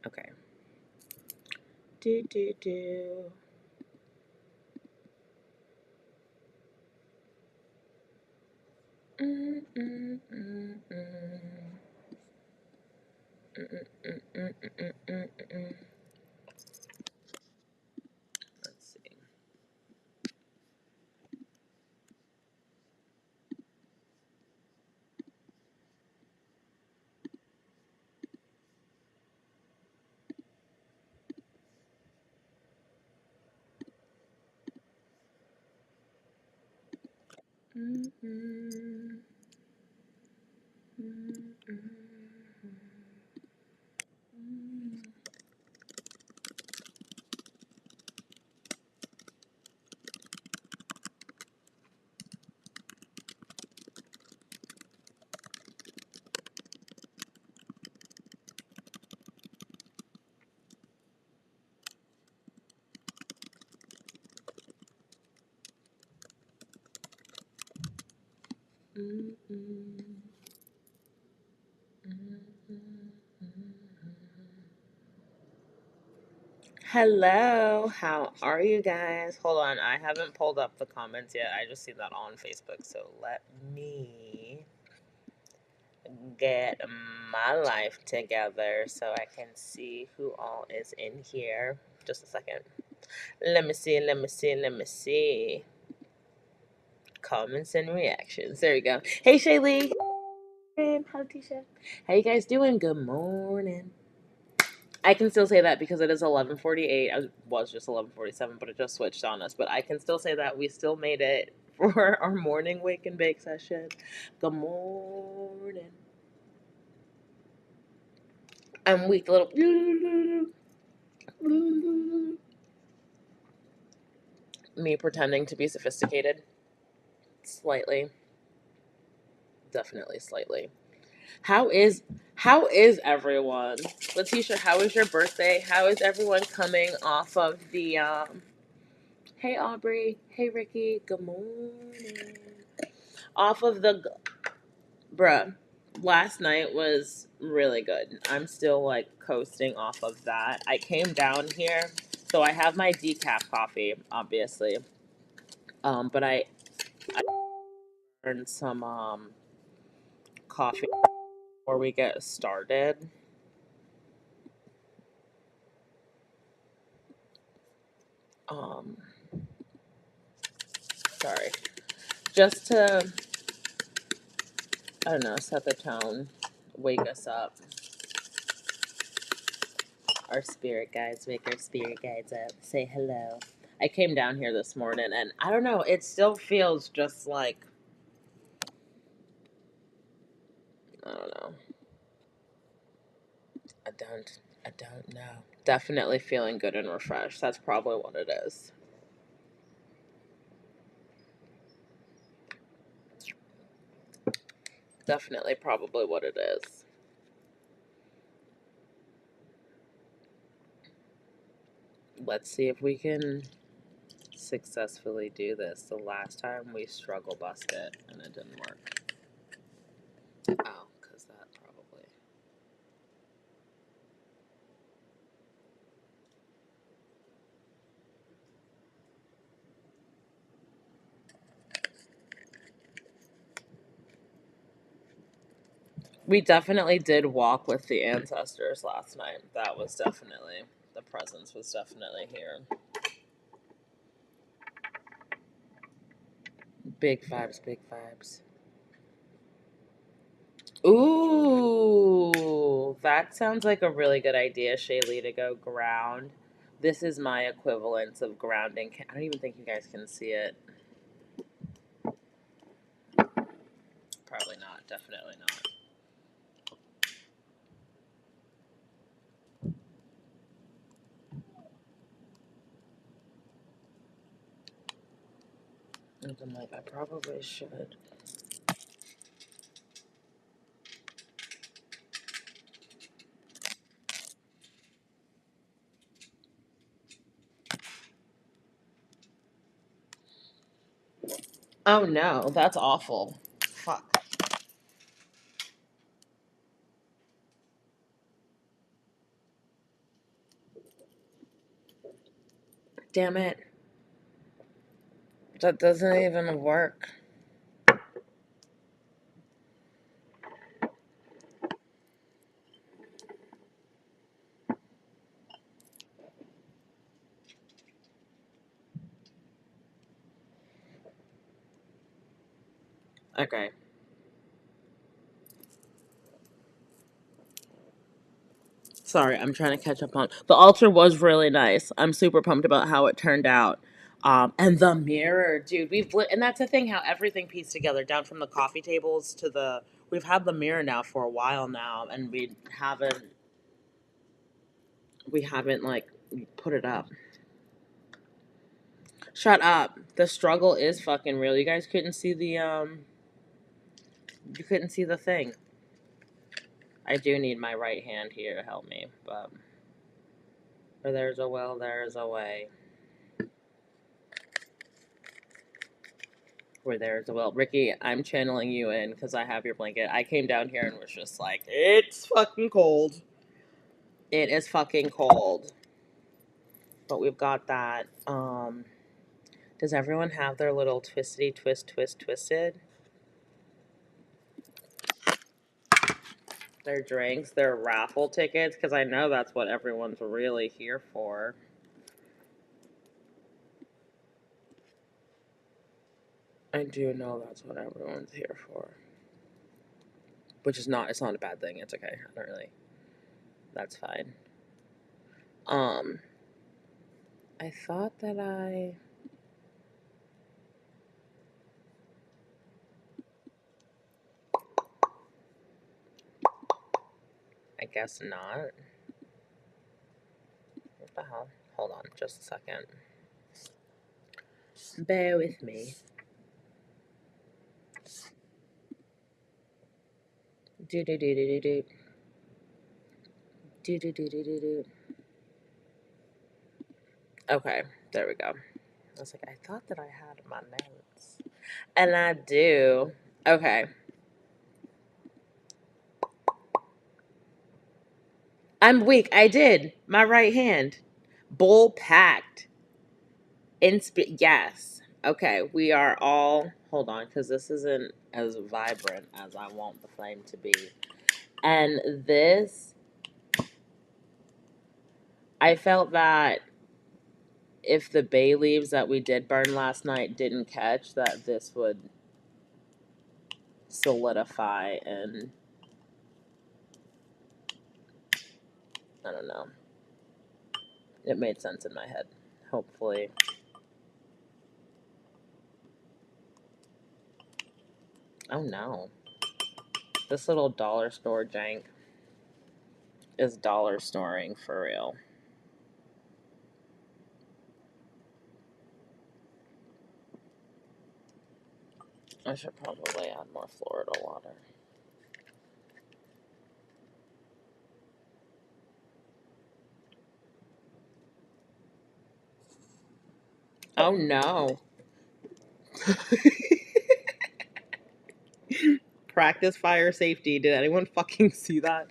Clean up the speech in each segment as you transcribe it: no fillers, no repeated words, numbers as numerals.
Okay. Do do do. Mm, mm, mm, mm. Mm, mm, mm, mm, mm, mm, mm. Let's see. Mm, mm, mm, mm, mm. Mm, mm, mm, mm, mm. Hello, how are you guys? Hold on, I haven't pulled up the comments yet. I just see that on Facebook, so let me get my life together so I can see who all is in here. Just a second. Let me see, let me see, let me see. Comments and reactions. There you go. Hey, Shaylee. Hi, Tisha. How you guys doing? Good morning. I can still say that because it is 11:48. I was just 11:47, but it just switched on us. But I can still say that we still made it for our morning wake and bake session. Good morning. I'm weak, little. Me pretending to be sophisticated. Slightly. Definitely slightly. How is how is everyone? Letitia, how is your birthday? How is everyone coming off of the hey Aubrey, hey Ricky, good morning. Off of the bruh. Last night was really good. I'm still like coasting off of that. I came down here, so I have my decaf coffee, obviously. But I earned some coffee before we get started. Um, sorry, just to I don't know, set the tone, wake us up. Our spirit guides, wake our spirit guides up. Say hello. I came down here this morning, and I don't know. It still feels just like I don't know. I don't. I don't know. Definitely feeling good and refreshed. That's probably what it is. Definitely, probably what it is. Let's see if we can successfully do this. The last time we struggle busted and it didn't work. Oh, because that probably. We definitely did walk with the ancestors last night. That was definitely, the presence was definitely here. Big vibes, big vibes. Ooh, that sounds like a really good idea, Shaylee, to go ground. This is my equivalence of grounding. I don't even think you guys can see it. Probably not. Definitely not. And I'm like, I probably should. Oh no, that's awful. Fuck. Damn it. That doesn't even work. Okay. Sorry, I'm trying to catch up on. The altar was really nice. I'm super pumped about how it turned out. And the mirror, dude. And that's the thing, how everything pieced together, down from the coffee tables to the. We've had the mirror now for a while now, and we haven't like put it up. Shut up. The struggle is fucking real. You guys couldn't see you couldn't see the thing. I do need my right hand here to help me, but where there's a will, there's a way. Where there's a will. Ricky, I'm channeling you in because I have your blanket. I came down here and was just like, it's fucking cold. It is fucking cold. But we've got that. Does everyone have their little twisted? Their drinks, their raffle tickets? Because I know that's what everyone's really here for. I do know that's what everyone's here for. Which is not, it's not a bad thing. It's okay. I don't really, that's fine. I thought that I guess not. What the hell? Hold on, just a second. Bear with me. Do do do do do do. Do do do do do do. Okay, there we go. I was like, I thought that I had my notes. And I do. Okay. I'm weak. I did. My right hand. Bull packed. Yes. Okay, we are all. Hold on, because this isn't as vibrant as I want the flame to be. And this, I felt that if the bay leaves that we did burn last night didn't catch, that this would solidify, and I don't know. It made sense in my head. Hopefully. Oh no. This little dollar store jank is dollar storing for real. I should probably add more Florida water. Oh no. Practice fire safety. Did anyone fucking see that?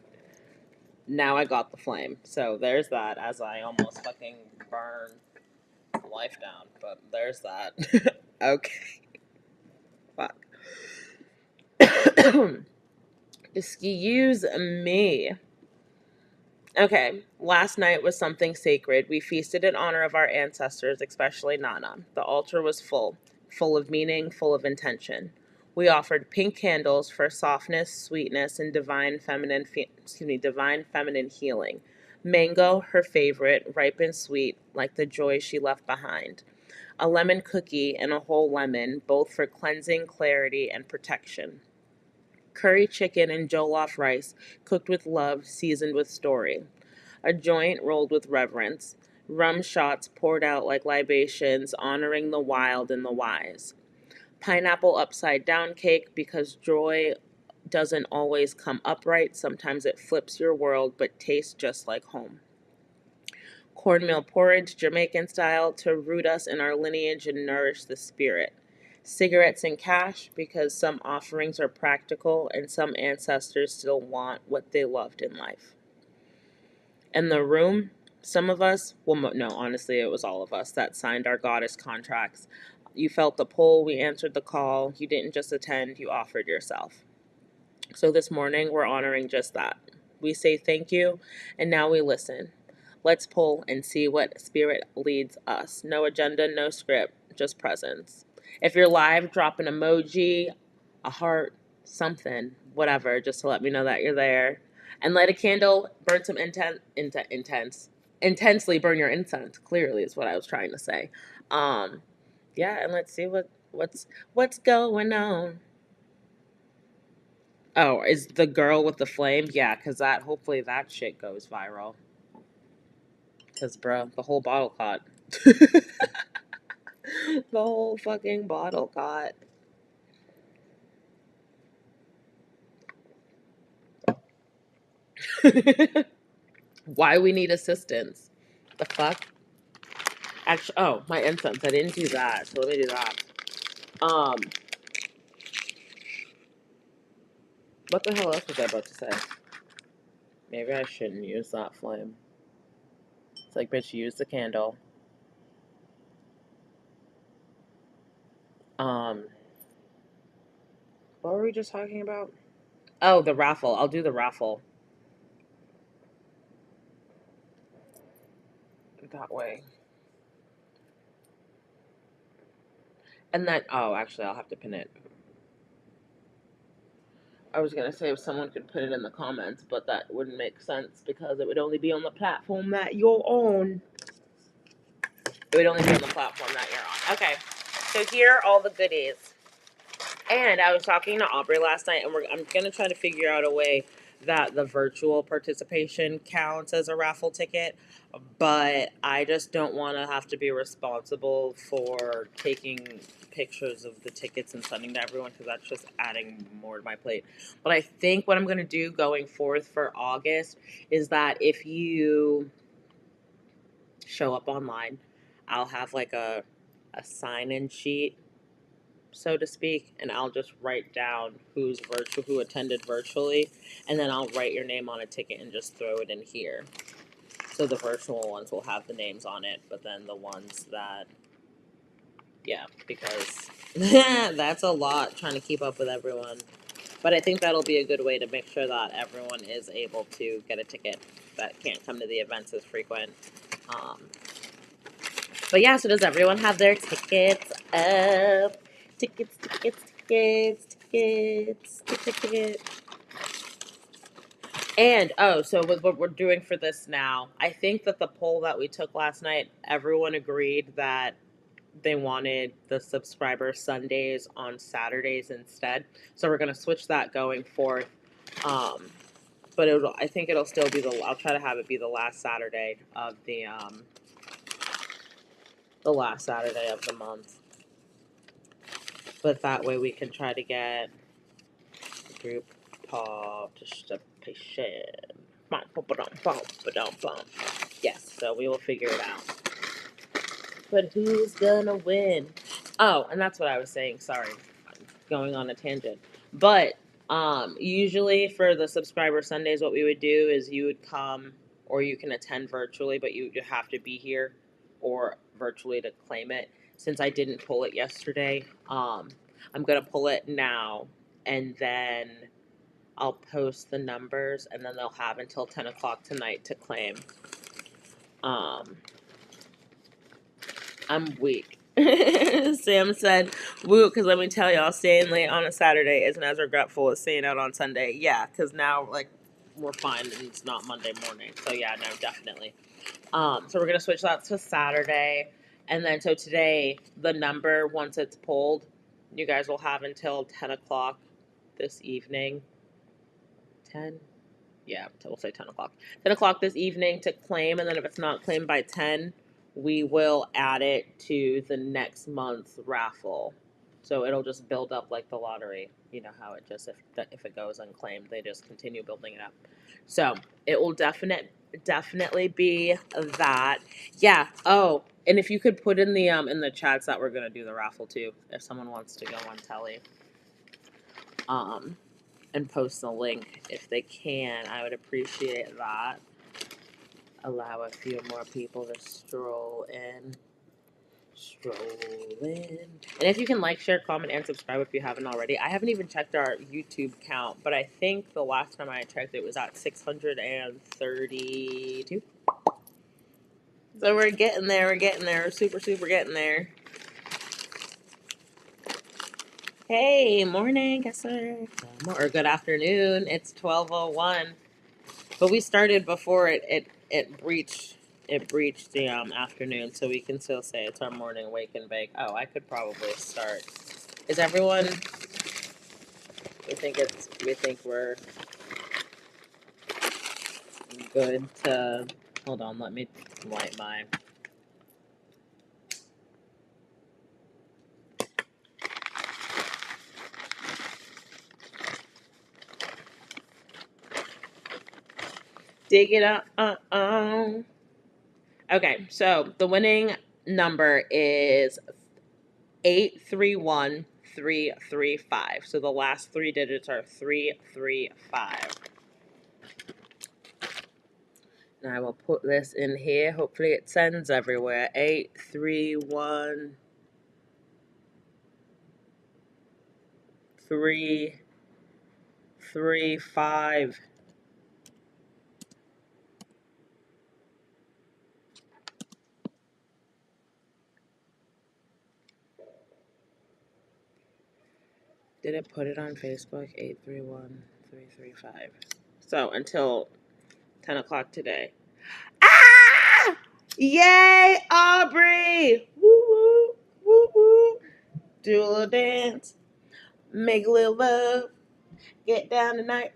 Now I got the flame. So there's that, as I almost fucking burn life down. But there's that. Okay. Fuck. Excuse me. Okay, last night was something sacred. We feasted in honor of our ancestors, especially Nana. The altar was full of meaning, full of intention. We offered pink candles for softness, sweetness, and divine feminine healing. Mango, her favorite, ripe and sweet, like the joy she left behind. A lemon cookie and a whole lemon, both for cleansing, clarity, and protection. Curry chicken and jollof rice, cooked with love, seasoned with story. A joint rolled with reverence. Rum shots poured out like libations, honoring the wild and the wise. Pineapple upside down cake, because joy doesn't always come upright. Sometimes it flips your world, but tastes just like home. Cornmeal porridge, Jamaican style, to root us in our lineage and nourish the spirit. Cigarettes and cash, because some offerings are practical and some ancestors still want what they loved in life. And the room, Some of us, well, no, honestly, it was all of us that signed our goddess contracts. You felt the pull, we answered the call. You didn't just attend, you offered yourself. So this morning, we're honoring just that. We say thank you, and now we listen. Let's pull and see what spirit leads us. No agenda, no script, just presence. If you're live, drop an emoji, a heart, something, whatever, just to let me know that you're there. And light a candle, burn some intensely burn your incense. Clearly, is what I was trying to say. Um, yeah, and let's see what's going on. Oh, is the girl with the flame? Yeah, because hopefully that shit goes viral. Because, bro, the whole bottle caught. The whole fucking bottle caught. Why we need assistance? The fuck? Actually, oh, my incense. I didn't do that, so let me do that. Um, what the hell else was I about to say? Maybe I shouldn't use that flame. It's like, bitch, use the candle. Um, what were we just talking about? Oh, the raffle. I'll do the raffle. That way. And then, oh, actually, I'll have to pin it. I was going to say if someone could put it in the comments, but that wouldn't make sense because it would only be on the platform that you're on. It would only be on the platform that you're on. Okay, so here are all the goodies. And I was talking to Aubrey last night, and I'm going to try to figure out a way that the virtual participation counts as a raffle ticket, but I just don't want to have to be responsible for taking pictures of the tickets and sending to everyone because that's just adding more to my plate. But I think what I'm going to do going forth for August is that if you show up online, I'll have like a sign-in sheet, so to speak, and I'll just write down who attended virtually, and then I'll write your name on a ticket and just throw it in here. So the virtual ones will have the names on it, but then the ones that, yeah, because that's a lot trying to keep up with everyone. But I think that'll be a good way to make sure that everyone is able to get a ticket that can't come to the events as frequent. Um, but yeah, so does everyone have their tickets up? Tickets. And so with what we're doing for this now, I think that the poll that we took last night, everyone agreed that they wanted the subscriber Sundays on Saturdays instead. So we're gonna switch that going forth. But I think it'll still be I'll try to have it be the last Saturday of the last Saturday of the month. But that way we can try to get group participation. Yes, so we will figure it out. But who's gonna win? Oh, and that's what I was saying. Sorry, going on a tangent. But usually for the subscriber Sundays, what we would do is you would come, or you can attend virtually, but you have to be here or virtually to claim it. Since I didn't pull it yesterday, I'm gonna pull it now, and then I'll post the numbers, and then they'll have until 10 o'clock tonight to claim. I'm weak. Sam said, woo, because let me tell y'all, staying late on a Saturday isn't as regretful as staying out on Sunday. Yeah, because now, like, we're fine and it's not Monday morning. So, yeah, no, definitely. So we're going to switch that to Saturday. And then, so today, the number, once it's pulled, you guys will have until 10 o'clock this evening. 10? Yeah, we'll say 10 o'clock. 10 o'clock this evening to claim, and then if it's not claimed by 10, we will add it to the next month's raffle. So it'll just build up like the lottery. You know how it just, if it goes unclaimed, they just continue building it up. So it will definitely be that. Yeah. Oh, and if you could put in the chats that we're gonna do the raffle too, if someone wants to go on telly. And post the link if they can. I would appreciate that. Allow a few more people to stroll in. Stroll in. And if you can like, share, comment, and subscribe if you haven't already. I haven't even checked our YouTube count, but I think the last time I checked it was at 632. So we're getting there, we're super, super getting there. Hey, morning, yes sir. Or good afternoon. It's 12:01. But we started before it breached the afternoon, so we can still say it's our morning wake and bake. Oh, I could probably start. Is everyone? We think we're good to. Hold on, let me light my. Dig it up. Okay, so the winning number is 831335. So the last three digits are 335. And I will put this in here. Hopefully it sends everywhere. 831335. Did it put it on Facebook? 831335. So until 10 o'clock today. Ah! Yay, Aubrey! Woo woo, woo woo. Do a little dance, make a little love, get down tonight.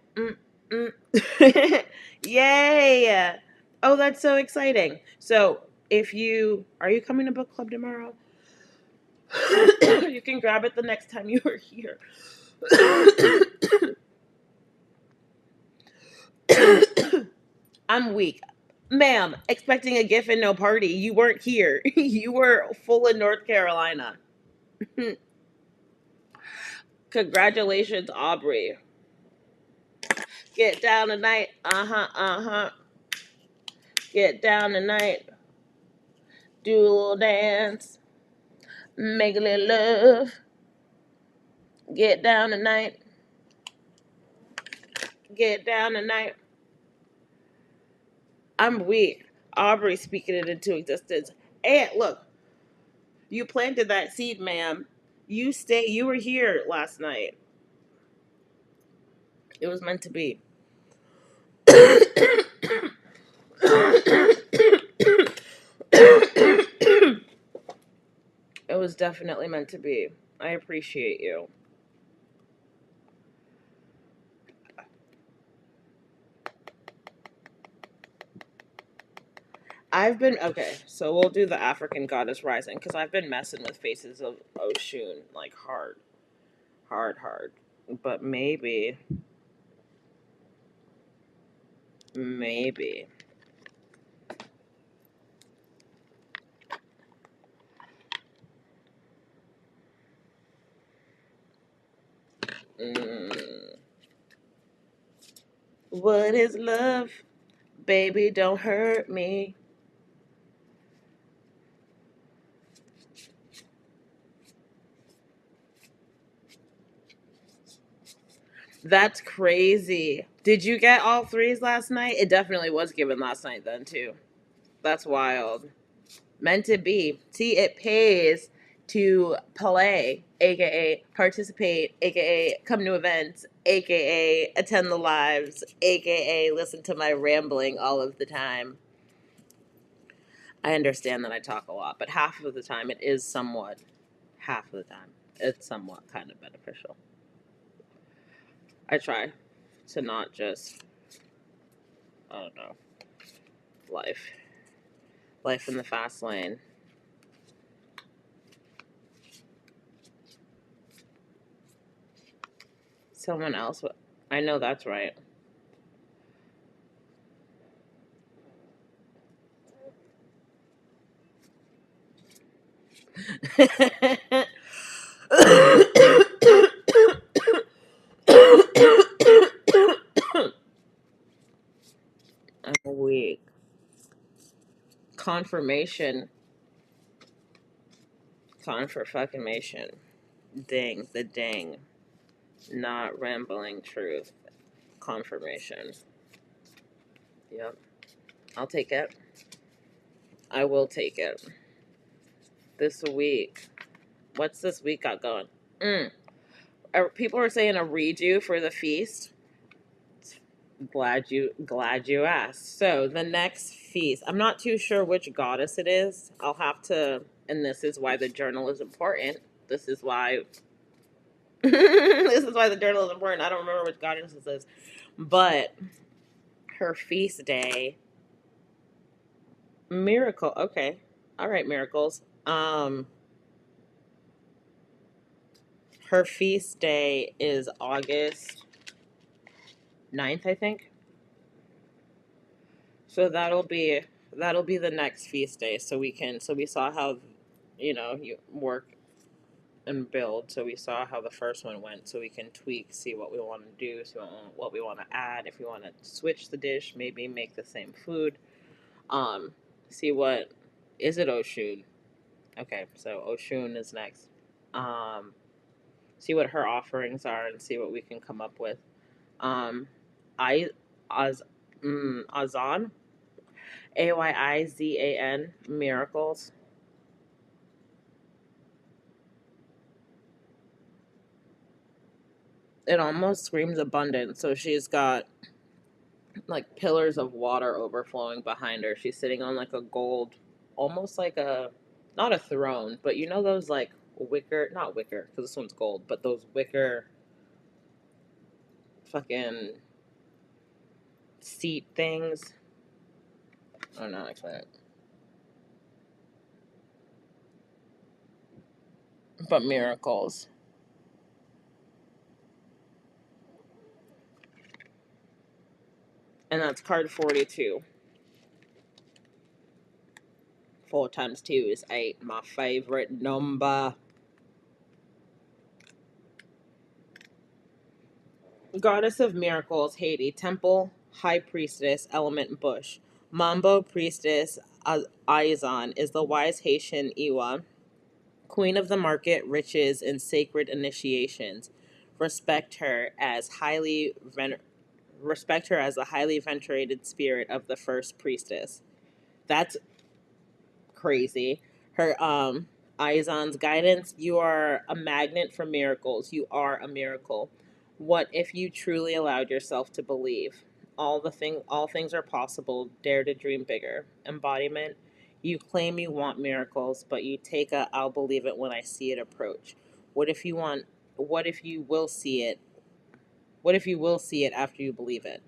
Yay! Oh, that's so exciting. So, if you are you coming to book club tomorrow? You can grab it the next time you are here. I'm weak. Ma'am, expecting a gift and no party. You weren't here. You were full in North Carolina. Congratulations, Aubrey. Get down tonight. Uh-huh. Get down tonight. Do a little dance. Make a little love. Get down tonight. Get down tonight. I'm weak. Aubrey speaking it into existence. And look, you planted that seed, ma'am. You were here last night. It was meant to be. It was definitely meant to be. I appreciate you. Okay, so we'll do the African goddess rising because I've been messing with faces of Oshun like hard. But maybe. Mm. What is love? Baby, don't hurt me. That's crazy. Did you get all threes last night? It definitely was given last night then too. That's wild. Meant to be. See, it pays to play, aka participate, aka come to events, aka attend the lives, aka listen to my rambling all of the time. I understand that I talk a lot, but half of the time half of the time, it's somewhat kind of beneficial. I try to not just, I don't know, life. Life in the fast lane. Someone else, I know that's right. I'm weak. confirmation. Confirmation. Ding, the ding. Not rambling truth. Confirmation. Yep. I'll take it. I will take it. This week. What's this week got going? People are saying a redo for the feast. Glad you asked. So the next feast, I'm not too sure which goddess it is. I'll have to, and this is why the journal is important. This is why this is why the journal is important. I don't remember which goddess this is, but her feast day, miracle. Okay, all right, miracles. Her feast day is August 9th, I think. So that'll be the next feast day. So we saw how, you work and build. So we saw how the first one went. So we can tweak, see what we want to do, see what we want to add. If we want to switch the dish, maybe make the same food. Um, See what is it Oshun? Okay, so Oshun is next. Um, See what her offerings are and see what we can come up with. I Az Azan, Ayizan, miracles. It almost screams abundance. So she's got like pillars of water overflowing behind her. She's sitting on like a gold, almost like a, not a throne, but you know those like wicker, not wicker, because this one's gold, but those wicker fucking seat things. I don't know how to explain it. But miracles. And that's card 42. 4 times 2 is 8. My favorite number. Goddess of Miracles, Haiti. Temple, High Priestess, Element Bush. Mambo Priestess, Aizan is the wise Haitian Iwa. Queen of the Market, Riches, and Sacred Initiations. Respect her as highly respect her as the highly venerated spirit of the first priestess. That's crazy. Her Aizan's guidance, you are a magnet for miracles. You are a miracle. What if you truly allowed yourself to believe? All things are possible. Dare to dream bigger. Embodiment, you claim you want miracles, but you take a I'll believe it when I see it approach. What if you want what if you will see it? What if you will see it after you believe it?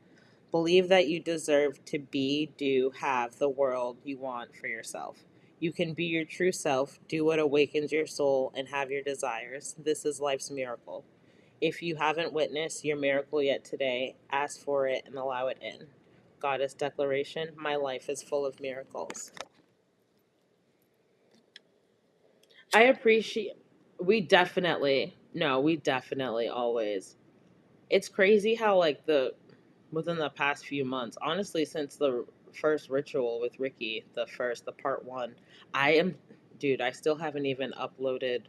Believe that you deserve to be, do, have the world you want for yourself. You can be your true self, do what awakens your soul, and have your desires. This is life's miracle. If you haven't witnessed your miracle yet today, ask for it and allow it in. Goddess Declaration, my life is full of miracles. I appreciate, we definitely always. It's crazy how, like, within the past few months, honestly, since the first ritual with Ricky, the part one, I am, dude, I haven't uploaded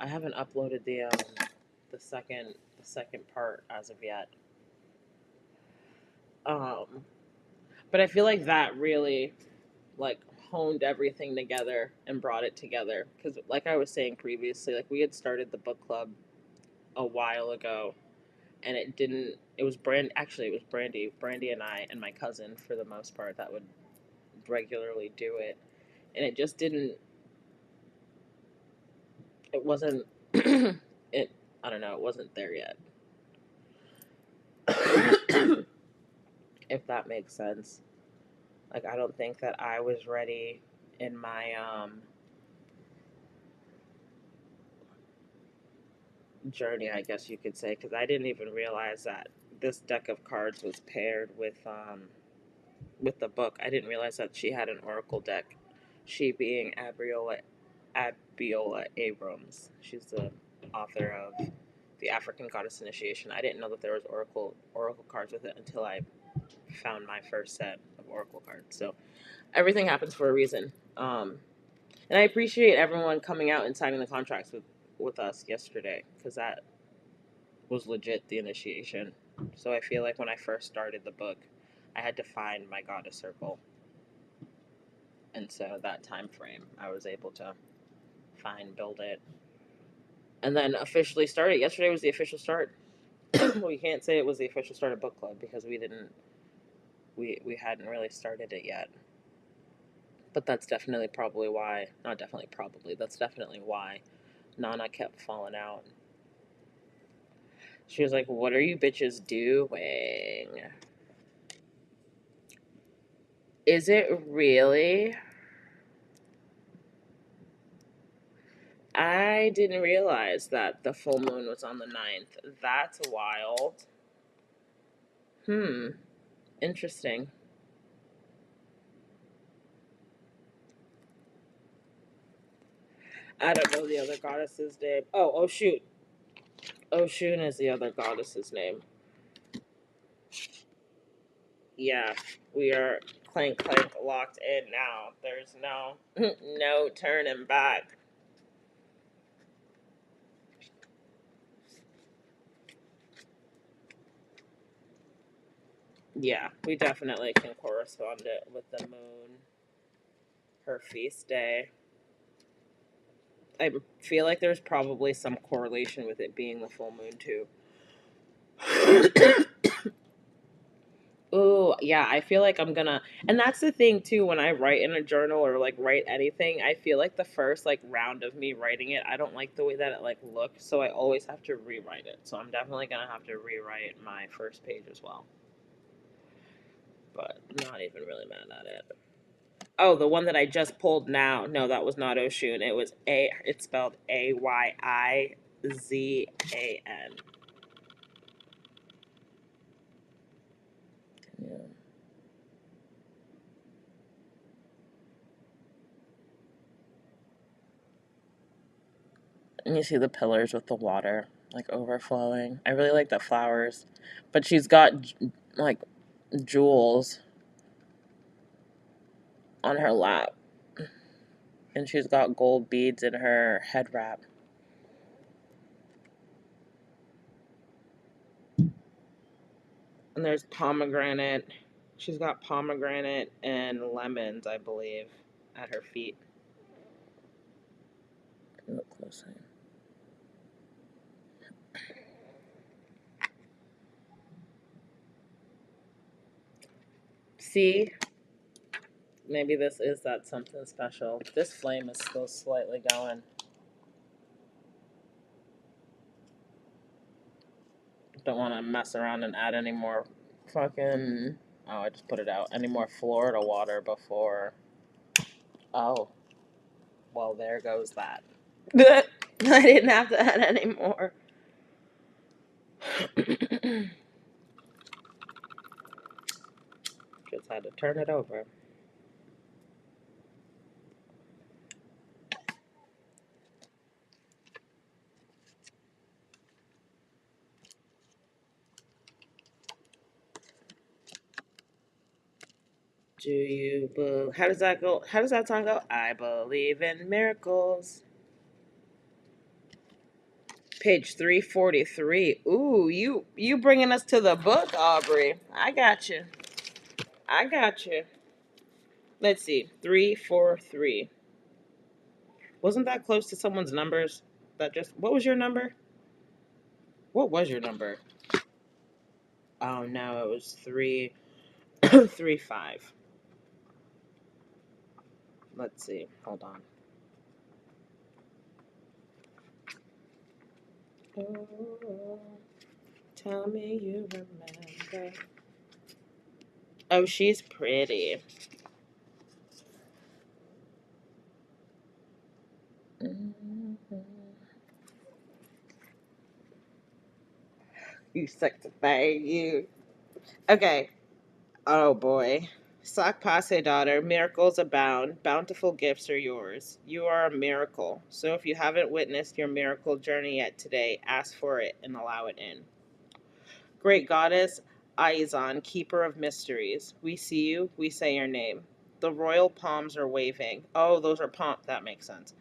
the second part as of yet. Um, but I feel like that really, like, honed everything together and brought it together. Because, like I was saying previously, like, we had started the book club a while ago, and it was Brandy and I and my cousin for the most part that would regularly do it, and it just didn't, it wasn't it I don't know, it wasn't there yet. If that makes sense. Like, I don't think that I was ready in my journey, I guess you could say, because I didn't even realize that this deck of cards was paired with the book. I didn't realize that she had an oracle deck. She being Abiola Abrams. She's the author of the African Goddess Initiation. I didn't know that there was oracle cards with it until I found my first set of oracle cards. So Everything happens for a reason. And I appreciate everyone coming out and signing the contracts with us yesterday, because that was legit the initiation. So I feel like when I first started the book, I had to find my goddess circle, and so that time frame I was able to build it, and then officially start it. Yesterday was the official start. Well, you can't say it was the official start of book club because we hadn't really started it yet. But that's definitely probably why, not definitely probably, that's definitely why Nana kept falling out. She was like, "What are you bitches doing?" Is it really? I didn't realize that the full moon was on the 9th. That's wild. Hmm. Interesting. I don't know the other goddess's name. Oh, shoot. Oshun is the other goddess's name. Yeah, we are clank clank locked in now. There's no no turning back. Yeah, we definitely can correspond it with the moon, her feast day. I feel like there's probably some correlation with it being the full moon too. Oh, yeah, I feel like I'm gonna, and that's the thing too, when I write in a journal or like write anything, I feel like the first like round of me writing it, I don't like the way that it like looks, so I always have to rewrite it. So I'm definitely gonna have to rewrite my first page as well. But not even really mad at it. Oh, the one that I just pulled now. No, that was not Oshun. It was it's spelled Ayizan. Yeah. And you see the pillars with the water like overflowing. I really like the flowers, but she's got like jewels on her lap, and she's got gold beads in her head wrap. And there's pomegranate. She's got pomegranate and lemons, I believe, at her feet. Look closely. See, maybe this is that something special. This flame is still slightly going. Don't want to mess around and add any more fucking. Oh, I just put it out. Any more Florida water before. Oh, well, there goes that. I didn't have to add any more. Just had to turn it over. Do you believe? How does that go? How does that song go? I believe in miracles. Page 343. Ooh, you bringing us to the book, Aubrey. I got you. I got you. Let's see. 343. Wasn't that close to someone's numbers? That just. What was your number? What was your number? Oh no, it was 335. Let's see. Hold on. Oh, tell me you remember. Oh, she's pretty. Mm-hmm. You sexy thing, you. Okay. Oh boy. Sock passe, daughter. Miracles abound. Bountiful gifts are yours. You are a miracle. So if you haven't witnessed your miracle journey yet today, ask for it and allow it in. Great goddess, Aizan, keeper of mysteries. We see you. We say your name. The royal palms are waving. Oh, those are palm. That makes sense.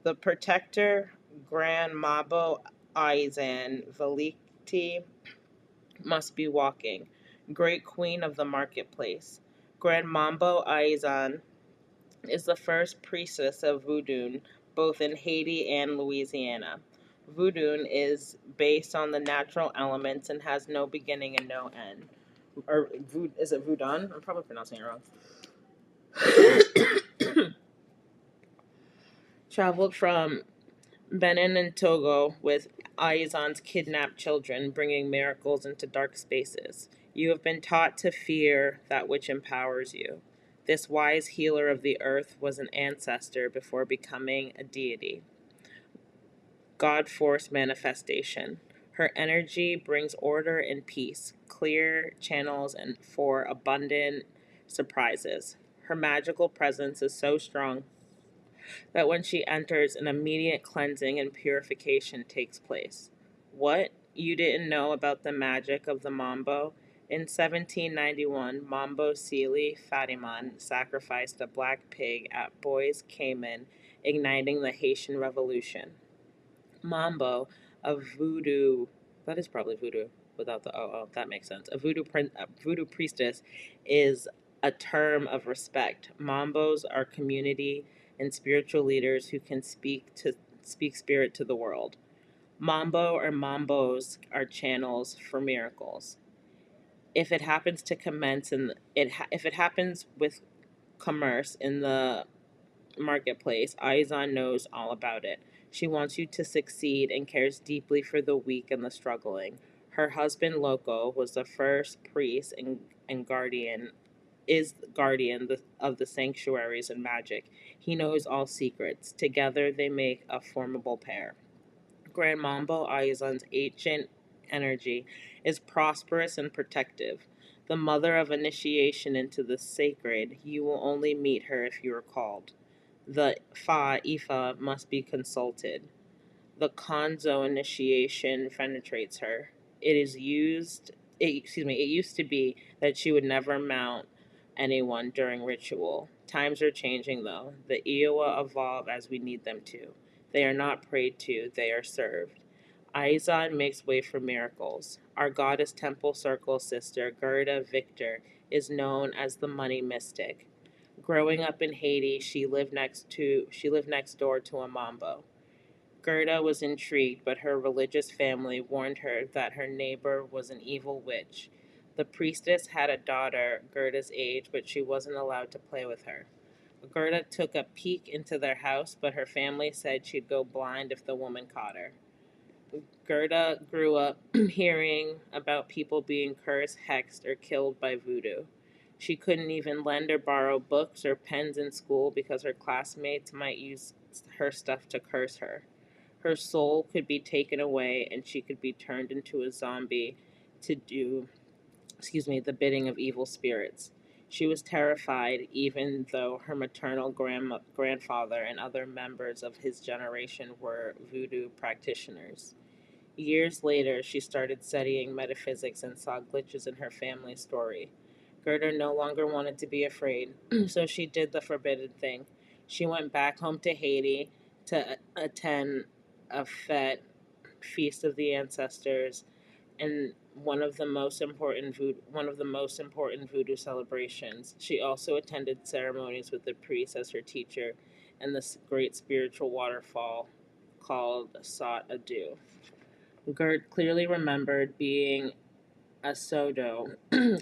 The protector, Grand Mabo Aizan Veliki, must be walking. Great queen of the marketplace. Grand Mambo Aizan is the first priestess of voodoo both in Haiti and Louisiana. Voodoo is based on the natural elements and has no beginning and no end. Or is it voodoo? I'm probably pronouncing it wrong. Traveled from Benin and Togo with Aizan's kidnapped children, bringing miracles into dark spaces. You have been taught to fear that which empowers you. This wise healer of the earth was an ancestor before becoming a deity. God force manifestation. Her energy brings order and peace, clear channels, and for abundant surprises. Her magical presence is so strong that when she enters, an immediate cleansing and purification takes place. What? You didn't know about the magic of the Mambo? In 1791, Mambo Sili Fatiman sacrificed a black pig at Bois Cayman, igniting the Haitian Revolution. Mambo, a voodoo, that is probably voodoo without the that makes sense. A voodoo priestess is a term of respect. Mambos are community and spiritual leaders who can speak spirit to the world. Mambo or mambos are channels for miracles. If it happens to commence in if it happens with commerce in the marketplace, Aizan knows all about it. She wants you to succeed and cares deeply for the weak and the struggling. Her husband, Loco, was the first priest and guardian of the sanctuaries and magic. He knows all secrets. Together they make a formidable pair. Grand Mambo Aizan's ancient energy is prosperous and protective. The mother of initiation into the sacred, you will only meet her if you are called. The Ifa must be consulted. The Konzo initiation penetrates her. It used to be that she would never mount anyone during ritual. Times are changing though. The Iowa evolve as we need them to. They are not prayed to, they are served. Aizan makes way for miracles. Our goddess temple circle sister, Gerda Victor, is known as the money mystic. Growing up in Haiti, she lived next door to a Mambo. Gerda was intrigued, but her religious family warned her that her neighbor was an evil witch. The priestess had a daughter Gerda's age, but she wasn't allowed to play with her. Gerda took a peek into their house, but her family said she'd go blind if the woman caught her. Gerda grew up hearing about people being cursed, hexed, or killed by voodoo. She couldn't even lend or borrow books or pens in school because her classmates might use her stuff to curse her. Her soul could be taken away and she could be turned into a zombie to do, the bidding of evil spirits. She was terrified, even though her maternal grandfather and other members of his generation were voodoo practitioners. Years later, she started studying metaphysics and saw glitches in her family story. Gerda no longer wanted to be afraid, so she did the forbidden thing. She went back home to Haiti to attend a fete, feast of the ancestors, and one of the most important voodoo celebrations. She also attended ceremonies with the priest as her teacher and the great spiritual waterfall called Sot Adu. Gert clearly remembered being a Sodo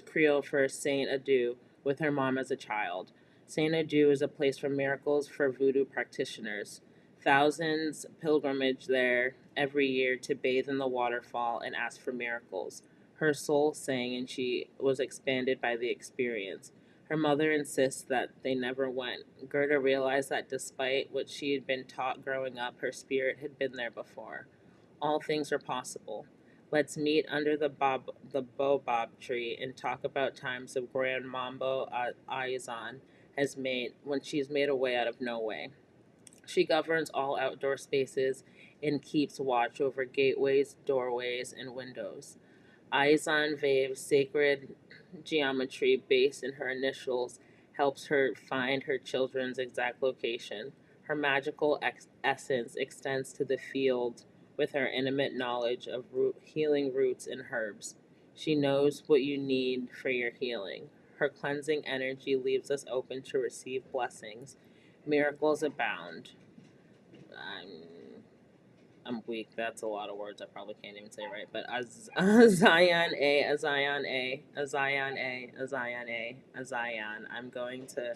Creole for Saint Adu with her mom as a child. Saint Adu is a place for miracles for voodoo practitioners. Thousands pilgrimage there every year to bathe in the waterfall and ask for miracles. Her soul sang and she was expanded by the experience. Her mother insists that they never went. Gerda realized that despite what she had been taught growing up, her spirit had been there before. All things are possible. Let's meet under the baobab tree and talk about times of Grand Mambo Aizan has made when she's made a way out of no way. She governs all outdoor spaces and keeps watch over gateways, doorways, and windows. Aizan Vave's sacred geometry, based in her initials helps her find her children's exact location. Her magical essence extends to the field with her intimate knowledge of healing roots and herbs. She knows what you need for your healing. Her cleansing energy leaves us open to receive blessings. Miracles abound. I'm, I'm weak. That's a lot of words I probably can't even say right. But a Zion A, a Zion A, a Zion A, a Zion A, a Zion. I'm going to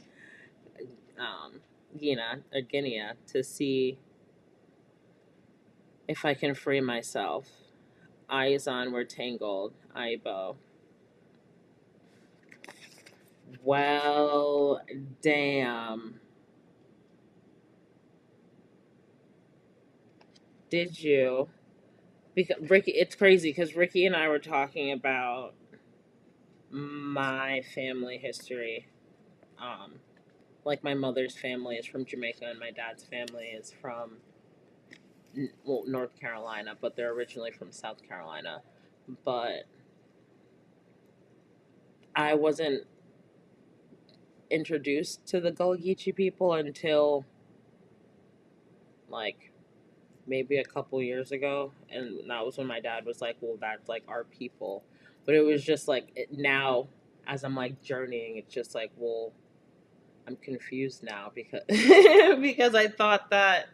Guinea to see if I can free myself. Eyes on were tangled. Aibo. Well, damn. Did you? Because Ricky, it's crazy because Ricky and I were talking about my family history. Um, like my mother's family is from Jamaica and my dad's family is from North Carolina, but they're originally from South Carolina. But I wasn't introduced to the Gullah Geechee people until like maybe a couple years ago, and that was when my dad was like, "Well, that's like our people," but it was just like now, as I'm like journeying, it's just like, well, I'm confused now because because I thought that,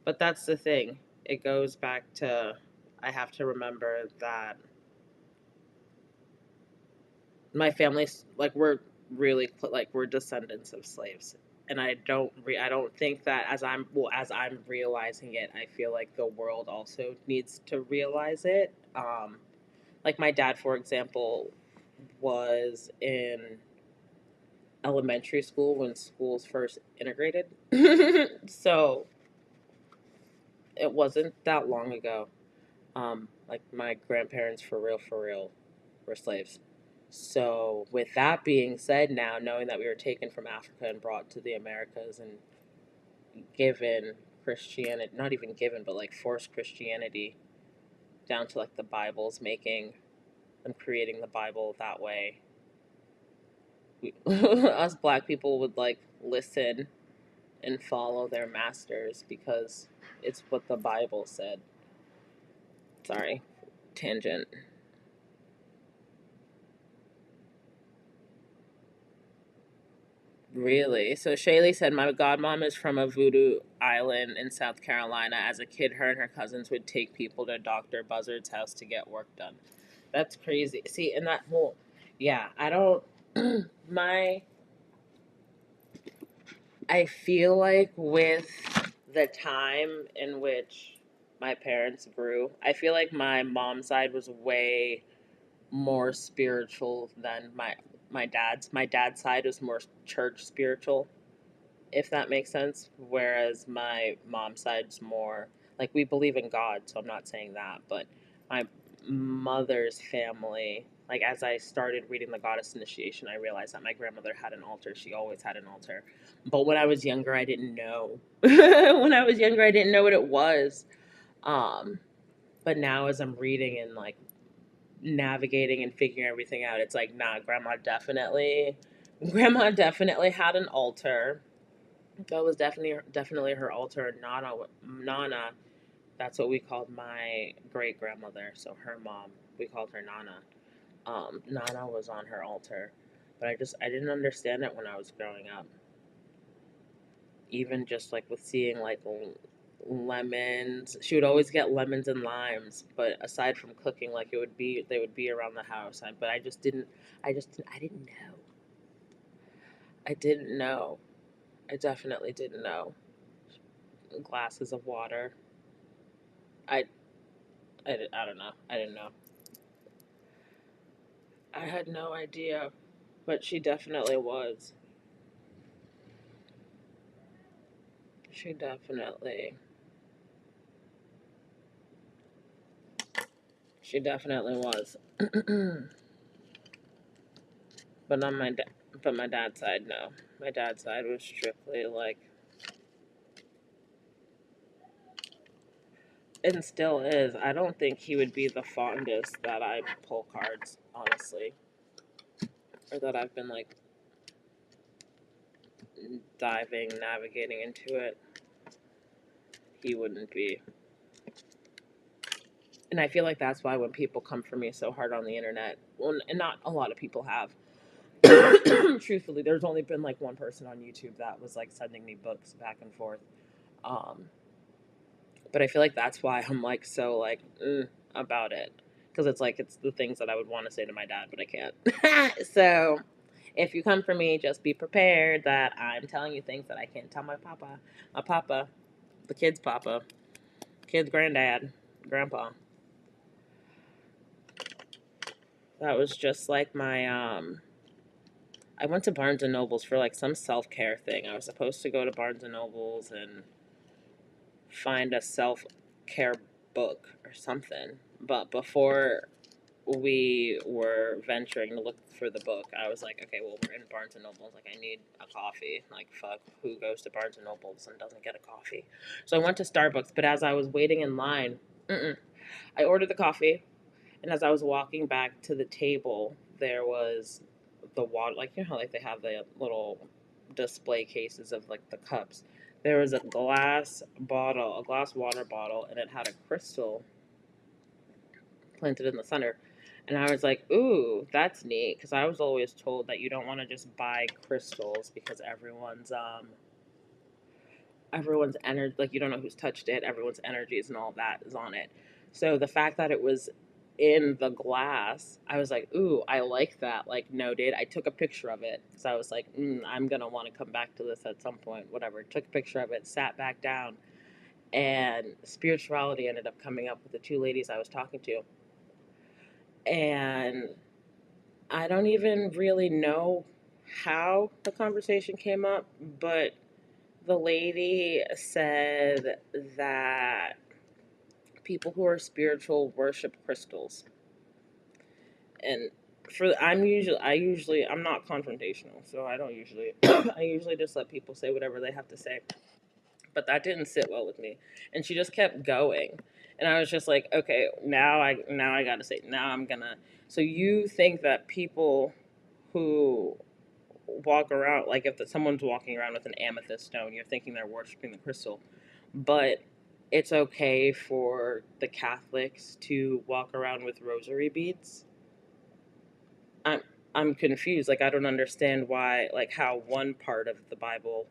but that's the thing. It goes back to I have to remember that my family's like we're descendants of slaves, and I don't think that as I'm realizing it, I feel like the world also needs to realize it. Like my dad, for example, was in elementary school when schools first integrated, so it wasn't that long ago. Like my grandparents, for real, were slaves. So, with that being said, now knowing that we were taken from Africa and brought to the Americas and given Christianity, not even given, but like forced Christianity down to like the Bible's making them creating the Bible that way. Us black people would like listen and follow their masters because it's what the Bible said. Sorry, tangent. Really? So Shaylee said, my godmom is from a voodoo island in South Carolina. As a kid, her and her cousins would take people to Dr. Buzzard's house to get work done. That's crazy. See, and that whole, yeah, I don't, my, I feel like with the time in which my parents grew, I feel like my mom's side was way more spiritual than my dad's. My dad's side was more church spiritual, if that makes sense. Whereas my mom's side's more like we believe in God, so I'm not saying that, but my mother's family, like as I started reading the Goddess Initiation, I realized that my grandmother had an altar. She always had an altar. But when I was younger, I didn't know. When I was younger, I didn't know what it was. Um, but now as I'm reading and like navigating and figuring everything out, it's like, nah, grandma definitely had an altar. That was definitely her altar. Nana, that's what we called my great grandmother. So her mom, we called her Nana. Nana was on her altar, but I didn't understand it when I was growing up. Even just like with seeing like lemons, she would always get lemons and limes. But aside from cooking, like they would be around the house. But I didn't know. I didn't know. I definitely didn't know. Glasses of water. I I don't know. I didn't know. I had no idea, but she definitely was. She definitely, she definitely was. but on my da- but my dad's side, no. My dad's side was strictly like, and still is. I don't think he would be the fondest that I pull cards, honestly, or that I've been like. navigating into it, he wouldn't be. And I feel like that's why when people come for me so hard on the internet, well, and not a lot of people have. Truthfully, there's only been like one person on YouTube that was like sending me books back and forth. Um, but I feel like that's why I'm like so like about it, because it's like it's the things that I would want to say to my dad, but I can't. So if you come for me, just be prepared that I'm telling you things that I can't tell my papa, the kid's granddad, grandpa. That was just like my I went to Barnes and Nobles for like some self care thing. I was supposed to go to Barnes and Nobles and find a self care book or something. But before we were venturing to look for the book, I was like, okay, well, we're in Barnes and Nobles. Like, I need a coffee. Like, fuck, who goes to Barnes and Nobles and doesn't get a coffee? So I went to Starbucks. But as I was waiting in line, I ordered the coffee. And as I was walking back to the table, there was the water, like, you know how like they have the little display cases of like the cups. There was a glass bottle, a glass water bottle, and it had a crystal planted in the center. And I was like, ooh, that's neat. Because I was always told that you don't want to just buy crystals because everyone's energy, like you don't know who's touched it, everyone's energies and all that is on it. So the fact that it was in the glass, I was like, ooh, I like that. Like, noted. I took a picture of it because I was like, I'm going to want to come back to this at some point, whatever. Took a picture of it, sat back down, and spirituality ended up coming up with the two ladies I was talking to. And I don't even really know how the conversation came up, but the lady said that people who are spiritual worship crystals. And I'm not confrontational, so I don't usually I usually just let people say whatever they have to say. But that didn't sit well with me. And she just kept going. And I was just like, okay, now I got to say, now I'm going to. So you think that people who walk around, like if someone's walking around with an amethyst stone, you're thinking they're worshiping the crystal. But it's okay for the Catholics to walk around with rosary beads. I'm I'm confused. Like I don't understand why, like how one part of the Bible.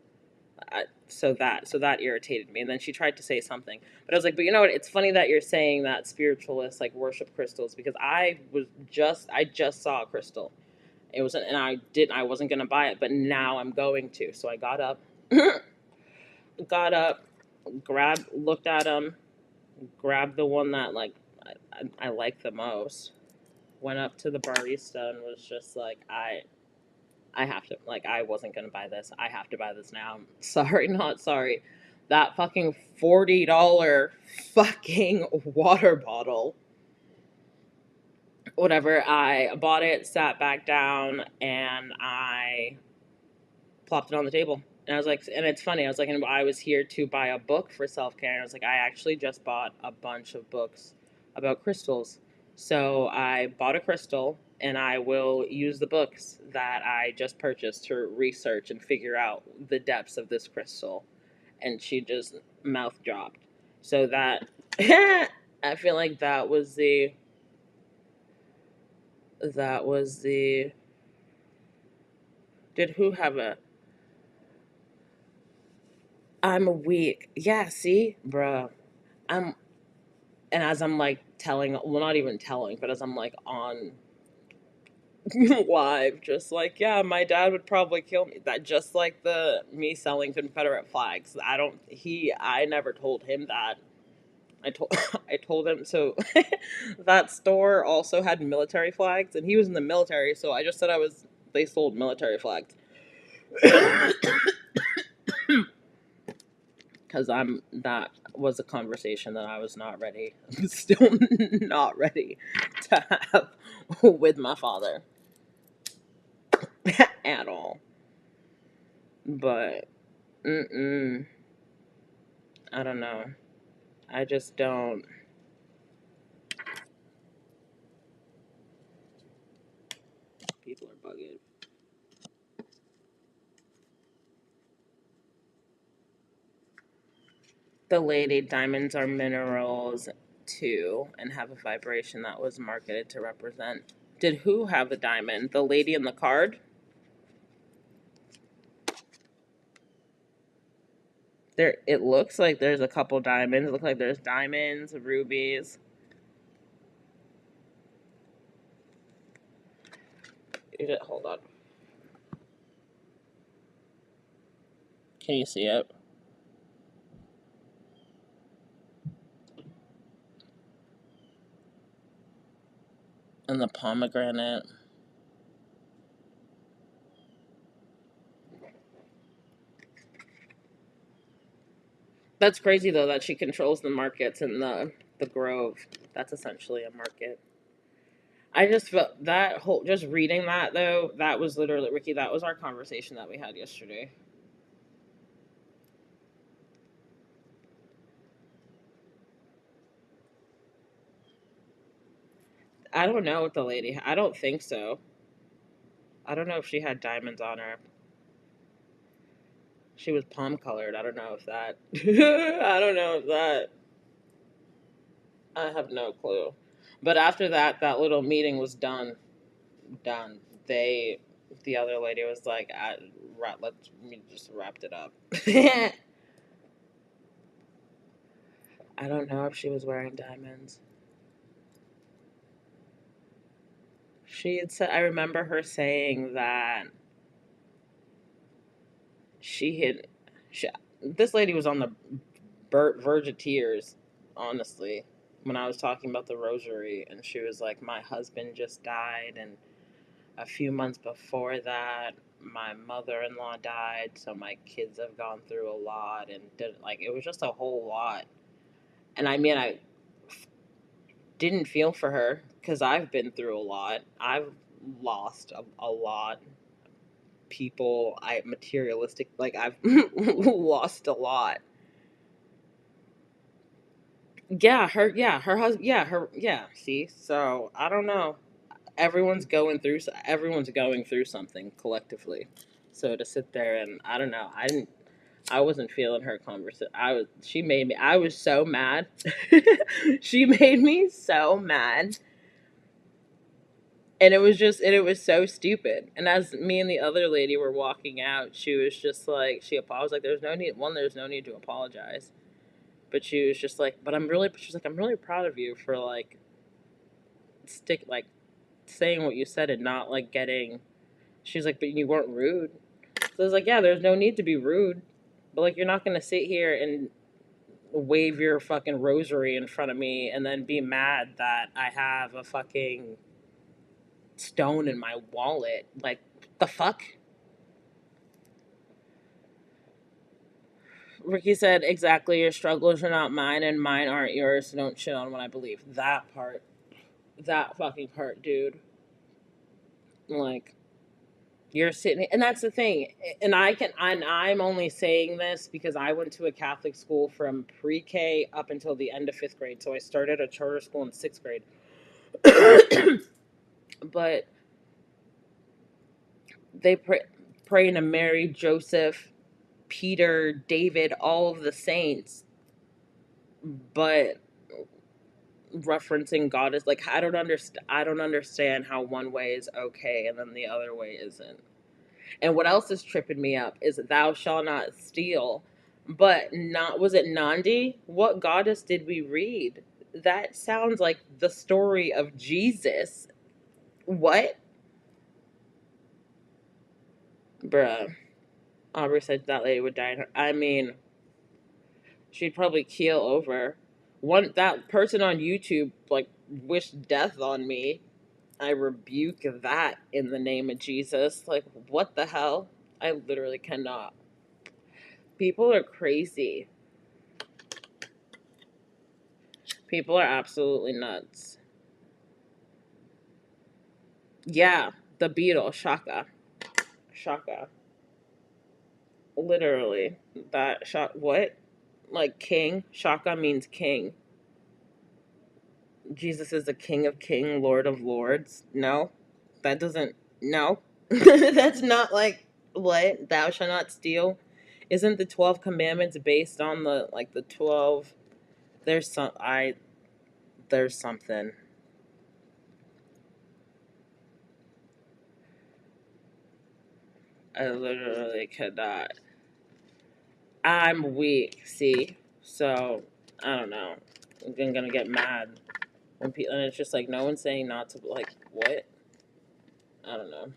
So that irritated me. And then she tried to say something, but I was like, but you know what? It's funny that you're saying that spiritualists like worship crystals because I just saw a crystal. It wasn't, and I wasn't gonna buy it, but now I'm going to. So I got up, got up, looked at them, grabbed the one that like I like the most. Went up to the barista and was just like, I have to, like, I wasn't gonna buy this. I have to buy this now. Sorry, not sorry. That fucking $40 fucking water bottle. Whatever. I bought it, sat back down, and I plopped it on the table. And I was like, and it's funny, I was like, and I was here to buy a book for self care. And I was like, I actually just bought a bunch of books about crystals. So I bought a crystal and I will use the books that I just purchased to research and figure out the depths of this crystal. And she just mouth dropped. So that, I feel like that was the, did who have a, I'm weak. Yeah, see, bruh. I'm and as I'm like telling, well, not even telling, but as I'm like on live, just like, yeah, my dad would probably kill me. That just like the me selling Confederate flags. I never told him that. I told I told him so. That store also had military flags, and he was in the military, so I just said they sold military flags. Because that was a conversation that I was not ready, still not ready to have with my father at all. But I don't know. I just don't. People are bugging. The lady, diamonds are minerals too and have a vibration that was marketed to represent. Did who have the diamond? The lady in the card? There, it looks like there's a couple diamonds. It looks like there's diamonds, rubies. Hold on. Can you see it? And the pomegranate. That's crazy though that she controls the markets in the Grove. That's essentially a market. I just felt that whole just reading that though, that was literally Ricky, that was our conversation that we had yesterday. I don't know what the lady, I don't think so. I don't know if she had diamonds on her. She was palm colored. I don't know if that I don't know if that I have no clue. But after that, that little meeting was done. Done. They, the other lady was like, let's we just wrapped it up. I don't know if she was wearing diamonds. She had said, I remember her saying that she had, she, this lady was on the verge of tears, honestly, when I was talking about the rosary. And she was like, my husband just died. And a few months before that, my mother-in-law died. So my kids have gone through a lot. And like, it was just a whole lot. And I mean, I didn't feel for her because I've been through a lot. I've lost a lot. People, I materialistic, like I've lost a lot. Her husband, See, so I don't know. Everyone's going through something collectively. So to sit there and I don't know, I wasn't feeling her conversation. She made me. I was so mad. She made me so mad. And it was so stupid. And as me and the other lady were walking out, she was just like, she apologized. Like, there's no need to apologize. But she was just like, she's like, I'm really proud of you for like, like, saying what you said and not like getting, she's like, but you weren't rude. So I was like, yeah, there's no need to be rude. But like, you're not going to sit here and wave your fucking rosary in front of me and then be mad that I have a fucking stone in my wallet. Like, the fuck? Ricky said, exactly, your struggles are not mine and mine aren't yours, so don't shit on what I believe. That part. That fucking part, dude. Like, you're sitting, and that's the thing. And I'm only saying this because I went to a Catholic school from pre-K up until the end of 5th grade. So I started a charter school in 6th grade. But they pray to Mary, Joseph, Peter, David, all of the saints. But referencing God is like, I don't understand how one way is okay and then the other way isn't. And what else is tripping me up is thou shalt not steal. But not, was it Nandi? What goddess did we read? That sounds like the story of Jesus. What? Bruh. Aubrey said that lady would die. I mean, she'd probably keel over. That person on YouTube like wished death on me. I rebuke that in the name of Jesus. Like, what the hell? I literally cannot. People are crazy. People are absolutely nuts. Yeah, the beetle, Shaka. Shaka. Literally. That shot, what? Like king? Shaka means king. Jesus is the King of King, Lord of Lords. No, that doesn't. No, that's not like what thou shalt not steal. Isn't the 12 commandments based on the like the 12? There's some I there's something. I literally could not. I'm weak. See, so I don't know. I'm gonna get mad when people, and it's just like no one's saying not to, like, what? I don't know.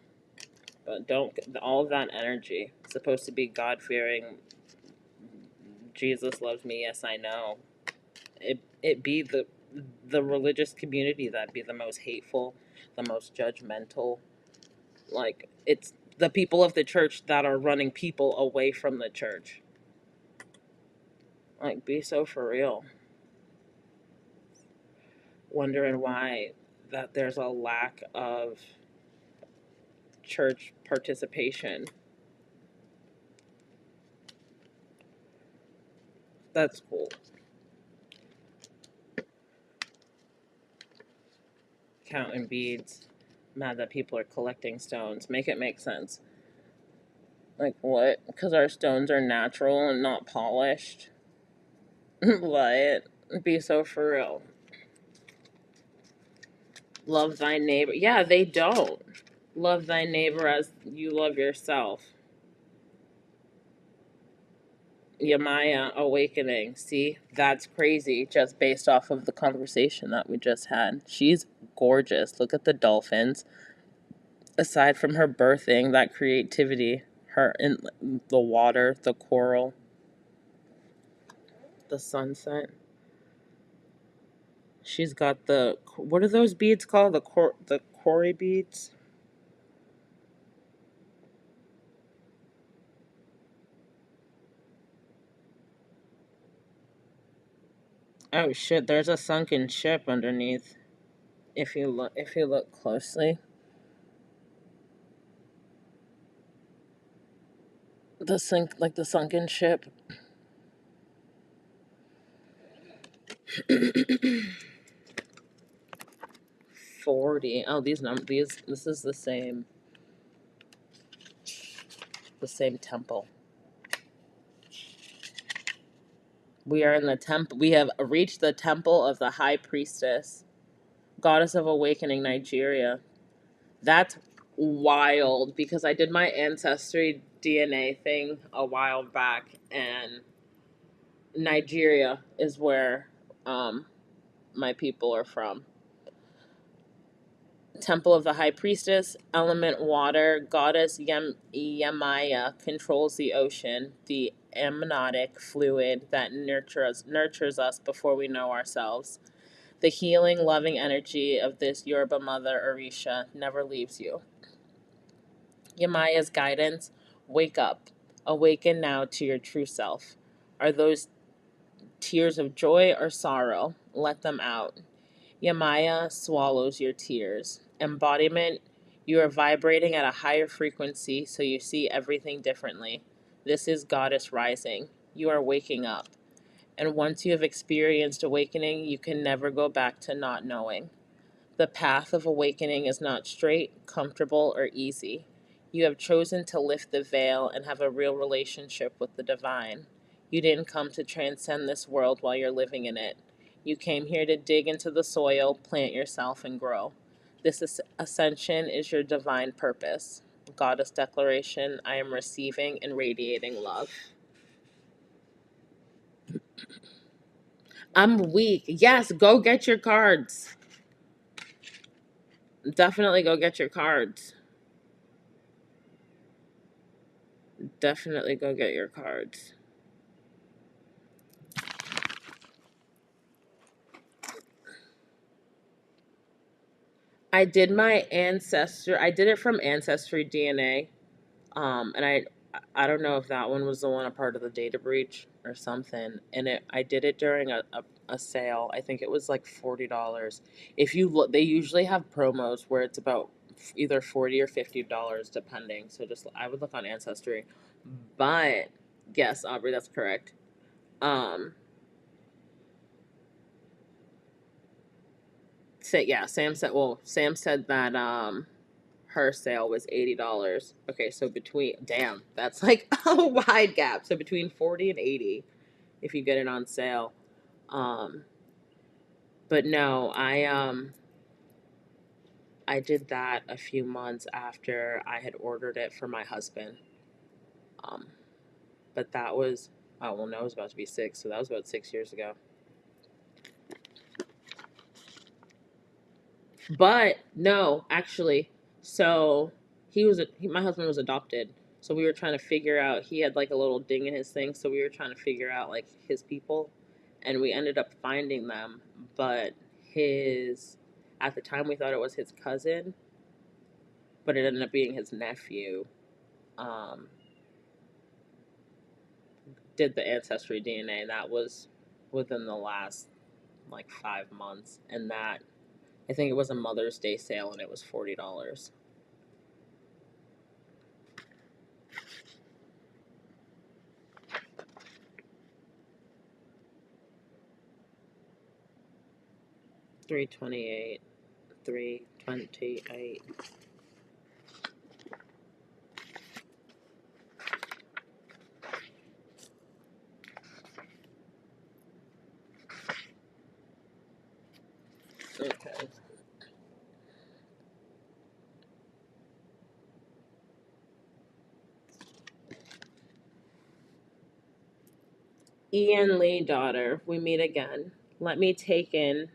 But don't, all of that energy is supposed to be God fearing. Jesus loves me. Yes, I know. It be the religious community that be the most hateful, the most judgmental. Like, it's the people of the church that are running people away from the church. Like, be so for real. Wondering why that there's a lack of church participation. That's cool. Counting beads. Mad that people are collecting stones. Make it make sense. Like, what? Because our stones are natural and not polished. What? Be so for real. Love thy neighbor. Yeah, they don't. Love thy neighbor as you love yourself. Yamaya awakening. See, that's crazy just based off of the conversation that we just had. She's gorgeous. Look at the dolphins. Aside from her birthing, that creativity, her in the water, the coral, the sunset. She's got the, what are those beads called? The quarry beads. Oh shit! There's a sunken ship underneath. If you look closely, the sunken ship. 40. Oh, these, this is the same temple. We are in the temple. We have reached the temple of the high priestess, goddess of awakening, Nigeria. That's wild because I did my ancestry DNA thing a while back, and Nigeria is where my people are from. Temple of the High Priestess, element water, goddess Yemaya controls the ocean, the amniotic fluid that nurtures us before we know ourselves. The healing, loving energy of this Yoruba mother, Orisha, never leaves you. Yemaya's guidance, wake up. Awaken now to your true self. Are those tears of joy or sorrow? Let them out. Yamaya swallows your tears. Embodiment, you are vibrating at a higher frequency, so you see everything differently. This is Goddess Rising. You are waking up. And once you have experienced awakening, you can never go back to not knowing. The path of awakening is not straight, comfortable, or easy. You have chosen to lift the veil and have a real relationship with the divine. You didn't come to transcend this world while you're living in it. You came here to dig into the soil, plant yourself, and grow. This ascension is your divine purpose. Goddess declaration, I am receiving and radiating love. I'm weak. Yes, go get your cards. Definitely go get your cards. Definitely go get your cards. I did my ancestor. I did it from Ancestry DNA. And I don't know if that one was the one a part of the data breach or something. And I did it during a sale. I think it was like $40. If you look, they usually have promos where it's about either $40 or $50 depending. So just I would look on Ancestry. But yes, Aubrey, that's correct. Um, yeah, Sam said. Well, Sam said that her sale was $80. Okay, so between, damn, that's like a wide gap. So between 40 and 80 if you get it on sale. Um, but no, I did that a few months after I had ordered it for my husband. Um, but that was, oh well, no, it was about to be 6, so that was about 6 years ago. But no, actually, so my husband was adopted. So we were trying to figure out, he had like a little ding in his thing, so we were trying to figure out like his people, and we ended up finding them, but his at the time we thought it was his cousin, but it ended up being his nephew. Um, did the ancestry DNA, and that was within the last like 5 months, and that I think it was a Mother's Day sale, and it was $40. 328. 328. Okay. Ian Lee, daughter, we meet again. Let me take in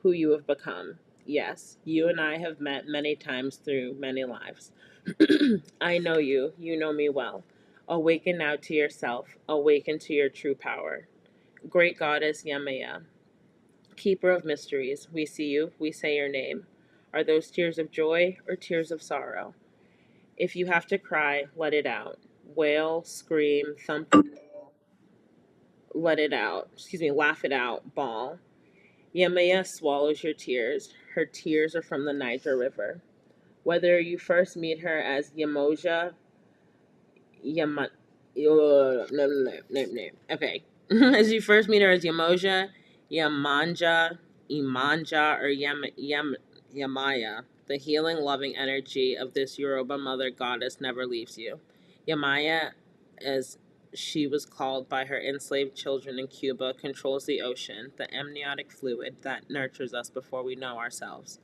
who you have become. Yes, you and I have met many times through many lives. I know you. You know me well. Awaken now to yourself. Awaken to your true power. Great goddess Yamaya, keeper of mysteries, we see you. We say your name. Are those tears of joy or tears of sorrow? If you have to cry, let it out. Wail, scream, thump, let it out. Excuse me, laugh it out, bawl. Yemaya swallows your tears. Her tears are from the Niger River. Whether you first meet her as Yamoja, Yama, no. Okay. As you first meet her as Yamoja, Yamanja, Imanja, or Yamaya, the healing, loving energy of this Yoruba mother goddess never leaves you. Yamaya, as she was called by her enslaved children in Cuba, controls the ocean, the amniotic fluid that nurtures us before we know ourselves.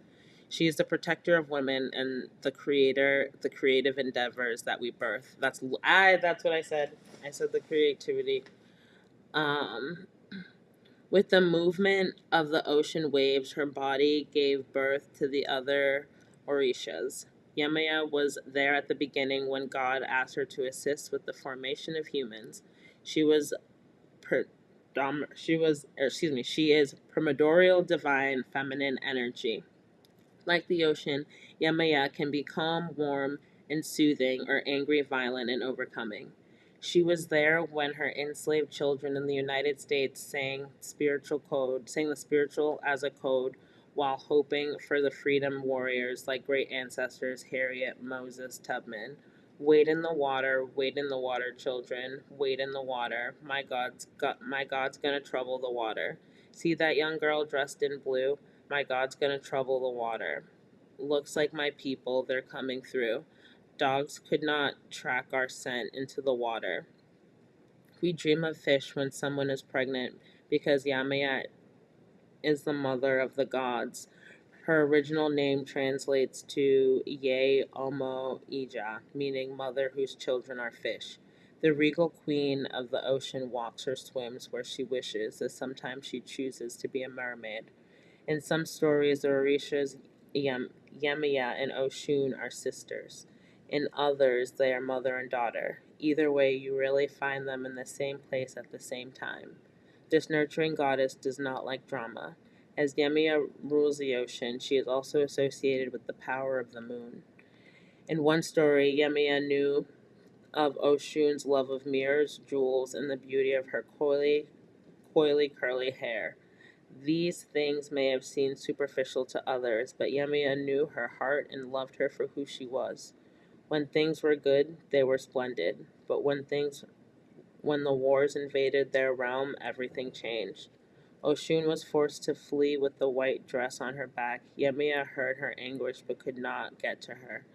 She is the protector of women and the creative endeavors that we birth. That's what I said. I said the creativity. Um, with the movement of the ocean waves, her body gave birth to the other Orishas. Yemaya was there at the beginning when God asked her to assist with the formation of humans. She was she is primordial divine feminine energy. Like the ocean, Yemaya can be calm, warm, and soothing, or angry, violent, and overcoming. She was there when her enslaved children in the United States sang the spiritual as a code while hoping for the freedom warriors like great ancestors Harriet, Moses, Tubman. Wade in the water, children, wade in the water. My God's gonna trouble the water. See that young girl dressed in blue? My God's gonna trouble the water. Looks like my people, they're coming through. Dogs could not track our scent into the water. We dream of fish when someone is pregnant because Yamayat is the mother of the gods. Her original name translates to Ye Omo Ija, meaning mother whose children are fish. The regal queen of the ocean walks or swims where she wishes, as sometimes she chooses to be a mermaid. In some stories, the Orishas Yemiya and Oshun are sisters. In others, they are mother and daughter. Either way, you really find them in the same place at the same time. This nurturing goddess does not like drama. As Yemiya rules the ocean, she is also associated with the power of the moon. In one story, Yemiya knew of Oshun's love of mirrors, jewels, and the beauty of her coily curly hair. These things may have seemed superficial to others, but Yemiya knew her heart and loved her for who she was. When things were good, they were splendid, but when the wars invaded their realm, everything changed. Oshun was forced to flee with the white dress on her back. Yemiya heard her anguish but could not get to her.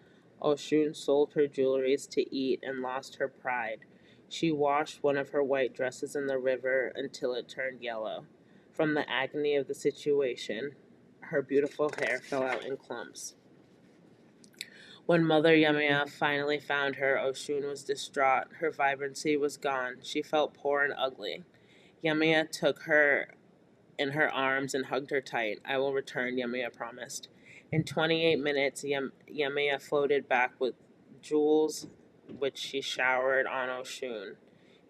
Oshun sold her jewelries to eat and lost her pride. She washed one of her white dresses in the river until it turned yellow. From the agony of the situation, her beautiful hair fell out in clumps. When Mother Yemaya finally found her, Oshun was distraught. Her vibrancy was gone. She felt poor and ugly. Yemaya took her in her arms and hugged her tight. "I will return," Yemaya promised. In 28 minutes, Yemaya floated back with jewels, which she showered on Oshun.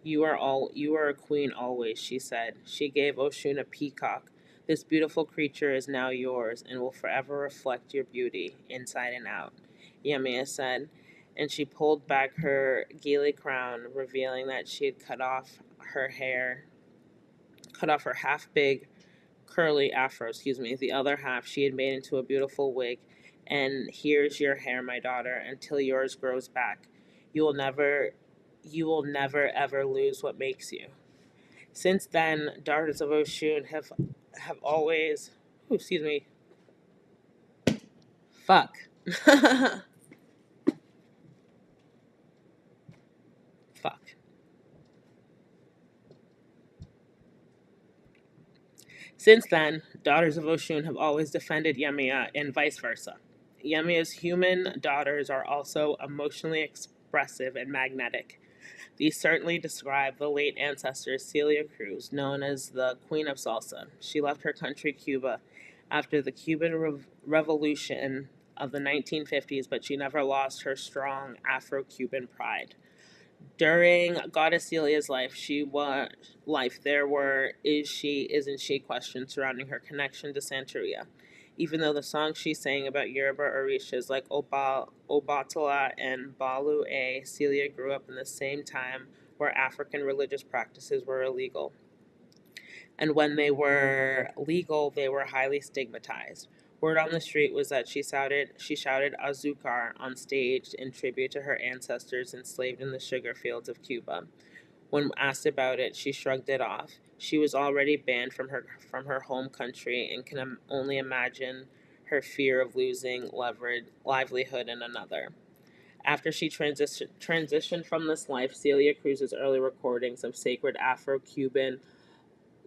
You are a queen always," she said. She gave Oshun a peacock. "This beautiful creature is now yours and will forever reflect your beauty, inside and out," Yemaya said, and she pulled back her Gili crown, revealing that she had cut off her half big curly afro, the other half she had made into a beautiful wig. "And here's your hair, my daughter, until yours grows back. You will never ever lose what makes you." Since then, daughters of Oshun have always, excuse me, fuck. Fuck. Since then, daughters of Oshun have always defended Yemaya and vice versa. Yemaya's human daughters are also emotionally expressive and magnetic. These certainly describe the late ancestor Celia Cruz, known as the Queen of Salsa. She left her country, Cuba, after the Cuban Revolution of the 1950s, but she never lost her strong Afro Cuban pride. During Goddess Celia's life, there were isn't she questions surrounding her connection to Santeria. Even though the songs she sang about Yoruba Orishas like Obatala and Balu A, Celia grew up in the same time where African religious practices were illegal. And when they were legal, they were highly stigmatized. Word on the street was that she shouted Azúcar on stage in tribute to her ancestors enslaved in the sugar fields of Cuba. When asked about it, she shrugged it off. She was already banned from her home country and can only imagine her fear of losing livelihood in another. After she transitioned from this life, Celia Cruz's early recordings of sacred Afro-Cuban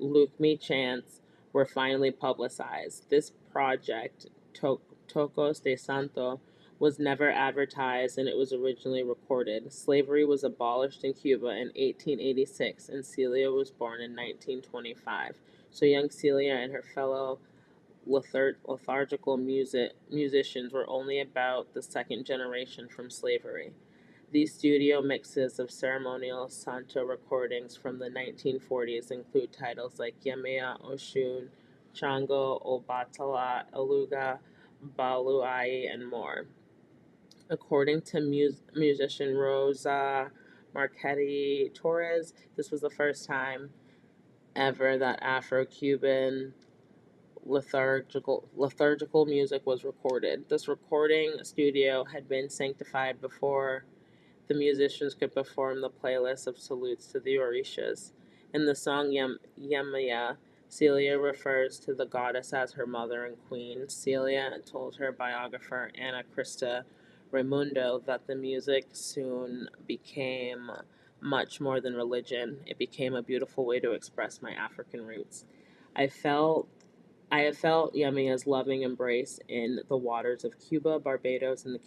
Lukmi chants were finally publicized. This project, Tocos de Santo, was never advertised and it was originally recorded. Slavery was abolished in Cuba in 1886 and Celia was born in 1925. So young Celia and her fellow lethargical musicians were only about the second generation from slavery. These studio mixes of ceremonial Santo recordings from the 1940s include titles like Yemea Oshun, Chango, Obatala, Aluga, Baluai, and more. According to musician Rosa Marchetti Torres, this was the first time ever that Afro-Cuban liturgical music was recorded. This recording studio had been sanctified before the musicians could perform the playlist of salutes to the Orishas. In the song Yemaya, Celia refers to the goddess as her mother and queen. Celia told her biographer Anna Krista Raimundo that the music soon became much more than religion. It became a beautiful way to express my African roots. I felt I have felt Yemia's loving embrace in the waters of Cuba, Barbados, and the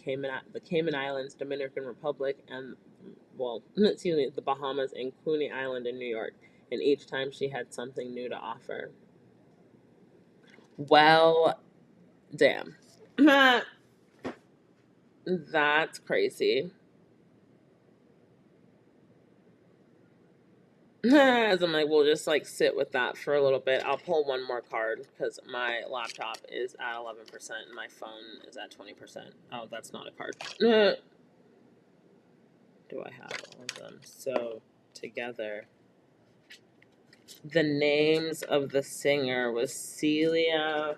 Cayman Islands, Dominican Republic, and, the Bahamas and Coney Island in New York. And each time she had something new to offer. Well, damn. That's crazy. As I'm like, we'll just like sit with that for a little bit. I'll pull one more card because my laptop is at 11% and my phone is at 20%. Oh, that's not a card. Do I have all of them? So, together. The names of the singer was Celia.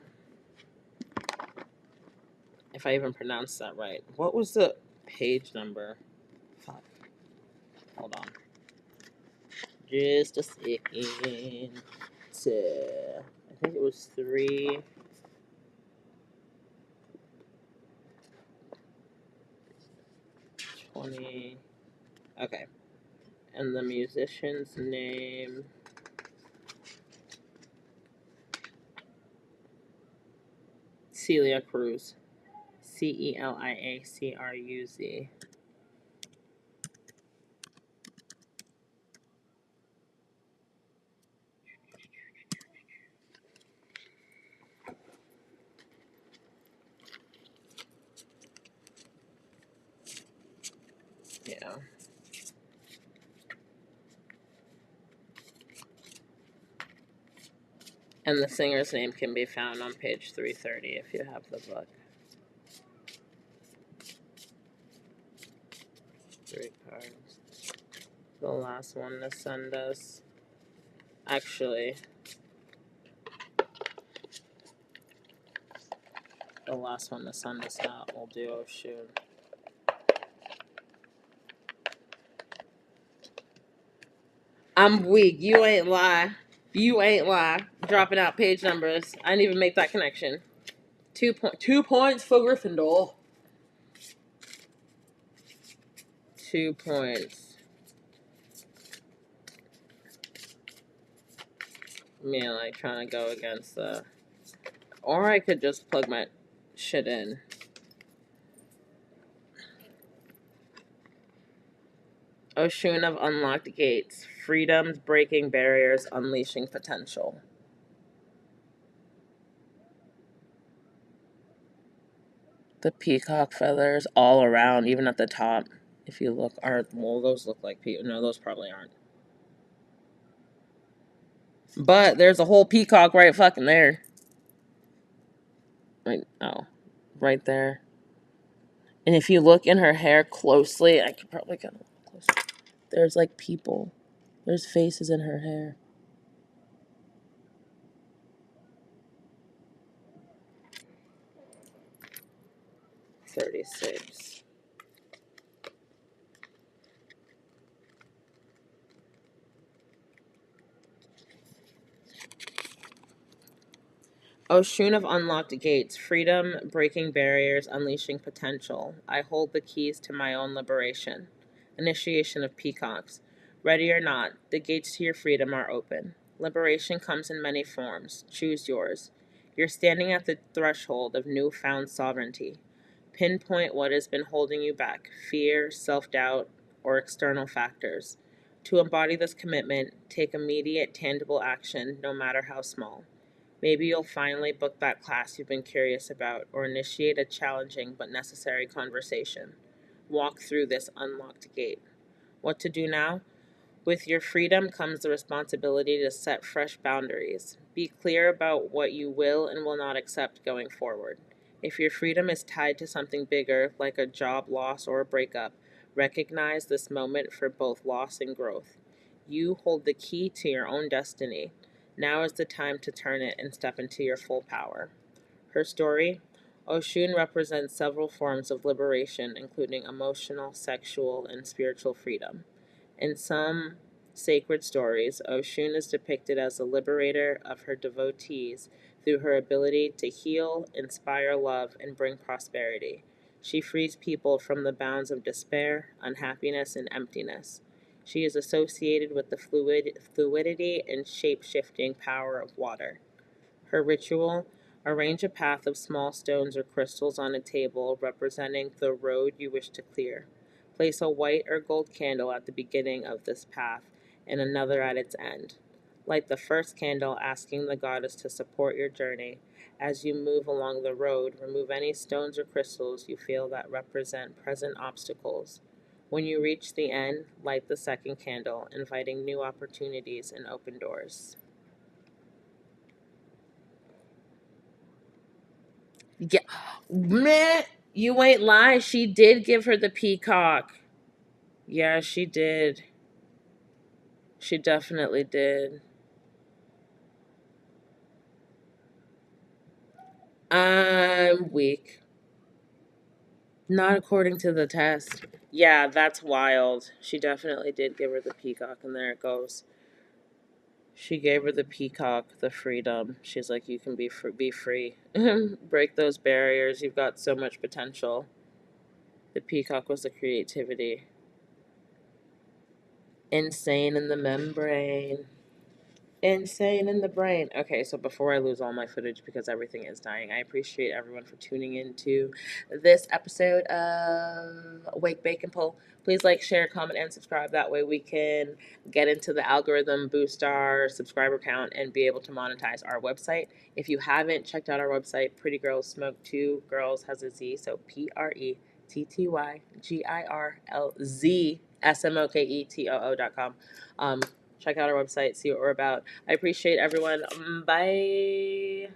If I even pronounced that right. What was the page number? Fuck. Hold on. Just a second. I think it was 3. 20. Okay. And the musician's name. Celia Cruz. Celiacruz. Yeah. And the singer's name can be found on page 330 if you have the book. 3 cards. The last one to send us. Actually, the last one to send us out will do Oshun. I'm weak. You ain't lie. You ain't lie. Dropping out page numbers. I didn't even make that connection. 2 points for Gryffindor. 2 points. Me like trying to go against the. Or I could just plug my shit in. Oshun of unlocked gates. Freedoms breaking barriers, unleashing potential. The peacock feathers all around, even at the top. If you look, those look like peacock. No, those probably aren't. But there's a whole peacock right fucking there. Right there. And if you look in her hair closely, I could probably get a little closer. There's like people. There's faces in her hair. 36. Oshun of unlocked gates, freedom, breaking barriers, unleashing potential. I hold the keys to my own liberation. Initiation of peacocks. Ready or not, the gates to your freedom are open. Liberation comes in many forms. Choose yours. You're standing at the threshold of newfound sovereignty. Pinpoint what has been holding you back: fear, self doubt, or external factors. To embody this commitment, take immediate, tangible action, no matter how small. Maybe you'll finally book that class you've been curious about or initiate a challenging but necessary conversation. Walk through this unlocked gate. What to do now? With your freedom comes the responsibility to set fresh boundaries. Be clear about what you will and will not accept going forward. If your freedom is tied to something bigger, like a job loss or a breakup, recognize this moment for both loss and growth. You hold the key to your own destiny. Now is the time to turn it and step into your full power. Her story: Oshun represents several forms of liberation, including emotional, sexual, and spiritual freedom. In some sacred stories, Oshun is depicted as the liberator of her devotees through her ability to heal, inspire love, and bring prosperity. She frees people from the bounds of despair, unhappiness, and emptiness. She is associated with the fluidity and shape shifting power of water. Her ritual: arrange a path of small stones or crystals on a table representing the road you wish to clear. Place a white or gold candle at the beginning of this path and another at its end. Light the first candle, asking the goddess to support your journey. As you move along the road, remove any stones or crystals you feel that represent present obstacles. When you reach the end, light the second candle, inviting new opportunities and open doors. Yeah. Meh. You ain't lie. She did give her the peacock. Yeah, she did. She definitely did. I'm weak. Not according to the test. Yeah, that's wild. She definitely did give her the peacock, and there it goes. She gave her the peacock, the freedom. She's like, you can be free. Break those barriers. You've got so much potential. The peacock was the creativity. Insane in the membrane. Insane in the brain. Okay, so before I lose all my footage because everything is dying, I appreciate everyone for tuning into this episode of Wake, Bake, and Pull. Please like, share, comment, and subscribe. That way we can get into the algorithm, boost our subscriber count, and be able to monetize our website. If you haven't checked out our website, Pretty Girls Smoke 2, girls has a Z, so PRETTYGIRLZSMOKETOO.com. Check out our website, see what we're about. I appreciate everyone. Bye.